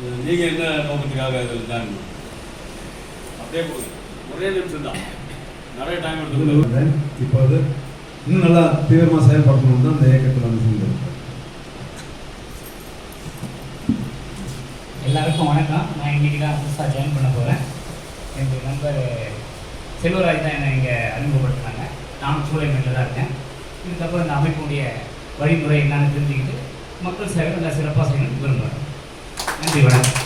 நீங்கள் என்ன நோக்கத்துக்காக இதில் தான் அப்படியே போகுது ஒரே நிமிஷம் தான் நிறைய டைம் எடுத்து இப்போது இன்னும் நல்லா தீவிரமாக செயல்படணும் தான் இந்த இயக்கத்தில் வந்து செஞ்சிருக்கோம். எல்லாருக்கும் வணக்கம். நான் இன்றைக்கி தான் புதுசாக ஜாயின் பண்ண போகிறேன். என்னுடைய நண்பர் செல்வராஜ் தான் என்னை இங்கே அறிமுகப்படுத்துனாங்க. நானும் சூளைமேட்டில் தான் இருக்கேன். இதுக்கப்புறம் இந்த அமைப்புடைய வழிமுறை என்னன்னு தெரிஞ்சுக்கிட்டு மக்கள் சேவை நல்லா சிறப்பாக செய்யணும்னு விரும்புகிறேன். நன்றி, வணக்கம்.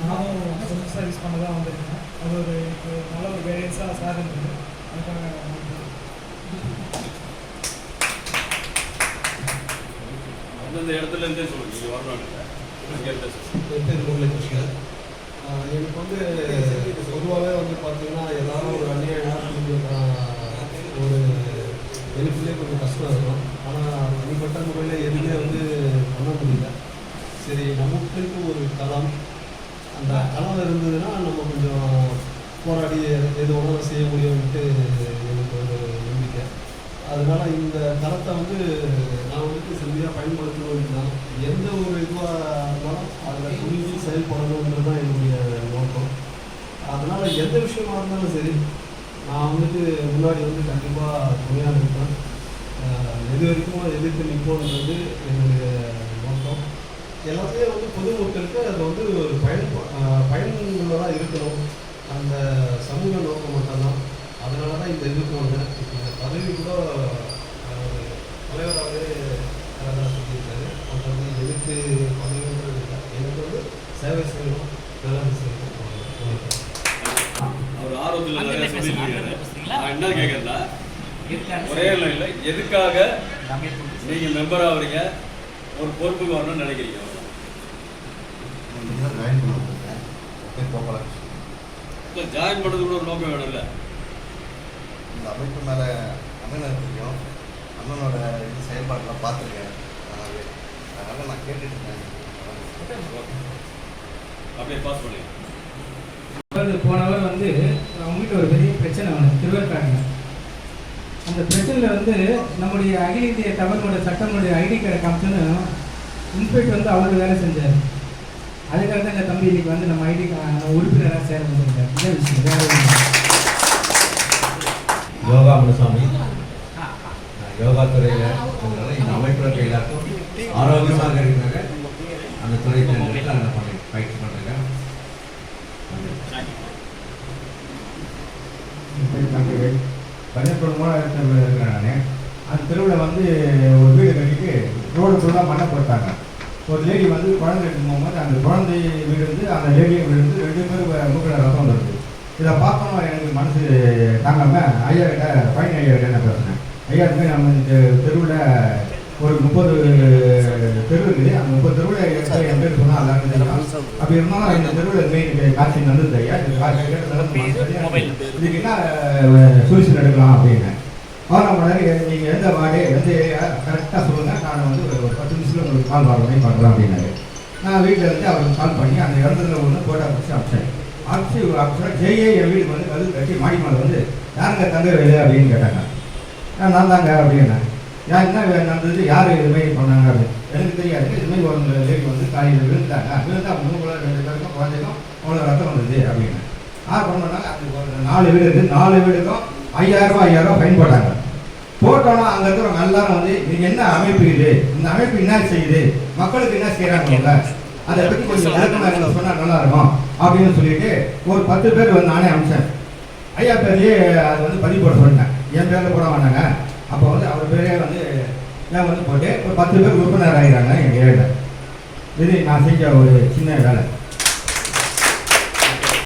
நானும் சொந்த சர்வீஸ் பண்ண தான் வந்திருக்கேன். அது ஒரு எனக்கு நல்ல ஒரு கைடன்ஸாக சார் இருந்தது. அதுக்காக அந்தந்த இடத்துல இருந்தே சொல்லுங்கள். நீங்கள் வரணும். என் பேர் முரளிகிருஷ்ணன். எனக்கு வந்து பொதுவாகவே வந்து பார்த்தீங்கன்னா ஏதாவது ஒரு அந்நியம் ஒரு எனக்குள்ளே கொஞ்சம் கஷ்டம் இருக்கும். ஆனால் தனிப்பட்ட முறையில் எதுவுமே வந்து பண்ண முடியல. சரி, நமக்கு ஒரு களம், அந்த களம் இருந்ததுன்னா நம்ம கொஞ்சம் போராடி எது ஒன்றும் செய்ய முடியும்ட்டு எனக்கு ஒரு நம்பிக்கை. அதனால் இந்த களத்தை வந்து நான் வந்து சரியாக பயன்படுத்தணும் தான். எந்த ஒரு இதுவாக இருந்தாலும் அதில் துணிஞ்சு செயல்படணுன்றது தான் என்னுடைய நோக்கம். அதனால் எந்த விஷயமா இருந்தாலும் சரி, நான் வந்துட்டு முன்னாடி வந்து கண்டிப்பாக துணையாக இருப்பேன். எது வரைக்கும் எதிர்த்து நிற்போன்றது என்னுடைய நோக்கம். எல்லாத்தையும் வந்து பொதுமக்களுக்கு அது வந்து ஒரு பயனுள்ளதாக இருக்கணும். அந்த சமூக நோக்கம் மட்டும்தான். அதனால தான் இந்த இதுக்கு வந்தேன். இப்போ இந்த பதவி கூட தலைவராகவே சொல்லியிருக்காரு. அவங்க வந்து எதுக்கு பதவின்றது இல்லை, எனக்கு வந்து சேவை செய்யணும், நல்லது செய்யணும். அவர் ஆர்வத்தில் நிறைய சொல்லியிருக்காரு. நான் என்ன கேட்குறேன்னா, ஒரே இல்லை எதுக்காக நீங்கள் மெம்பர் ஆகிறீங்க, ஒரு பொறுப்புக்கு வரணும்னு நினைக்கிறீங்க? இல்லை, ஜாயின் பண்ணுறது கூட ஒரு நோக்கம் வேணும்ல. இந்த அமைப்பு மேலே அண்ணனை தெரியும், அண்ணனோட இது செயல்பாடெல்லாம் பார்த்துருக்கேன். அதனால் நான் கேட்டுட்டு இருக்கேன். அப்படியே பாஸ் பண்ணி போனவர் வந்து அவங்க வீட்டில் ஒரு பெரிய பிரச்சனை வந்து திருவேற்காடுங்க. அந்த பிரச்சனையில் வந்து நம்முடைய அகில இந்திய தமிழோட சட்டங்களுடைய ஐடி கார்டை காமிச்சுன்னு இன்ஸ்பெக்டர் வந்து அவருக்கு வேலை செஞ்சார். அதுக்காக தான் இந்த தம்பி இன்னைக்கு வந்து நம்ம ஐடி உறுப்பினராக சேர வந்திருக்காரு. இதே விஷயம் வேறு யோகா முனுசாமி, யோகா துறையில் இந்த அமைப்பில் எல்லாருக்கும் ஆரோக்கியமாக இருக்கிறாங்க. அந்த துறை தேர்ந்தெடுத்து அதை பயிற்சி பண்ணுறேங்க. பஞ்சப்பூர்வமாக இருக்கிறேன் நான். அந்த தெருவில் வந்து ஒரு வீடு கட்டிட்டு ரோடு ஃபுல்லாக மண்ணை போட்டாங்க. ஒரு லேடி வந்து குழந்தை எடுத்து போகும்போது அந்த குழந்தை வீடு வந்து அந்த லேடி வீடு வந்து 2 பேர் மூக்கில் ரத்தம் வருது. இதை பார்க்கணும் எனக்கு மனசு தாங்காமல் ஐயா கிட்ட ஃபைன் ஐயா கிட்ட நான் பேசுகிறேன். ஐயா இதுமாதிரி நம்ம இந்த தெருவில் ஒரு 30 தெரு இருக்குது. அந்த 30 தெருவில் என் பேர் சொன்னால் எல்லாருக்கும் தெரியும். அப்படி இருந்தாலும் இந்த தெருவில் மெயின் காட்சி நடந்தது ஐயா. இதுக்கு என்ன சொல்யூஷன் எடுக்கலாம் அப்படின்னு அவரை நீங்கள் எந்த வார்டு எந்த ஏரியா கரெக்டாக சொல்லுங்கள், நான் வந்து ஒரு 10 நிமிஷத்தில் உங்களுக்கு கால் வரணும் பண்ணுறேன் அப்படின்னாரு. நான் வீட்டில் இருந்து அவருக்கு கால் பண்ணி அந்த இடத்துல ஒன்று போட்டோ பிடிச்சி அமிச்சேன். ஆக்சுவலாக ஜெயே என் வீட்டுக்கு வந்து கல் கட்டி மாடி மேலே வந்து யாருங்க தங்க வேலை அப்படின்னு கேட்டாங்க. நான் தாங்க அப்படின்னேன். என்ன நடந்தது, யார் இதுமாரி பண்ணாங்க அப்படின்னு எனக்கு தெரியாது. இதுமாரி ஒரு லேடி வந்து காலையில் விழுந்தாங்க. விழுந்தால் 3 பேருக்கும் குழந்தைக்கும் அவ்வளோ ரத்தம் வந்தது அப்படின்னு யார் பண்ணாங்க. அது 4 வீடு இருக்குது. 4 வீடுக்கும் 5000 ஃபைன் போட்டாங்க. போட்டோன்னா அங்கே இருக்கிறவங்க எல்லாரும் வந்து நீங்கள் என்ன அமைப்பு இது, இந்த அமைப்பு என்ன செய்யுது, மக்களுக்கு என்ன செய்கிறாங்க, அதை பற்றி கொஞ்சம் விளக்கமாக சொன்னால் நல்லாயிருக்கும் அப்படின்னு சொல்லிட்டு ஒரு 10 பேர் வந்து நானே அனுப்பிச்சேன். ஐயா பேர்லேயே அது வந்து பதிவு போட சொல்லிட்டேன். என் பேரில் போட மாட்டாங்க. அப்போ வந்து அவர் பேரே வந்து நான் வந்து போட்டு ஒரு 10 பேர் உறுப்பினர் ஆகிறாங்க எங்கள் ஏரியாவில். இது நான் செஞ்ச ஒரு சின்ன வேலை.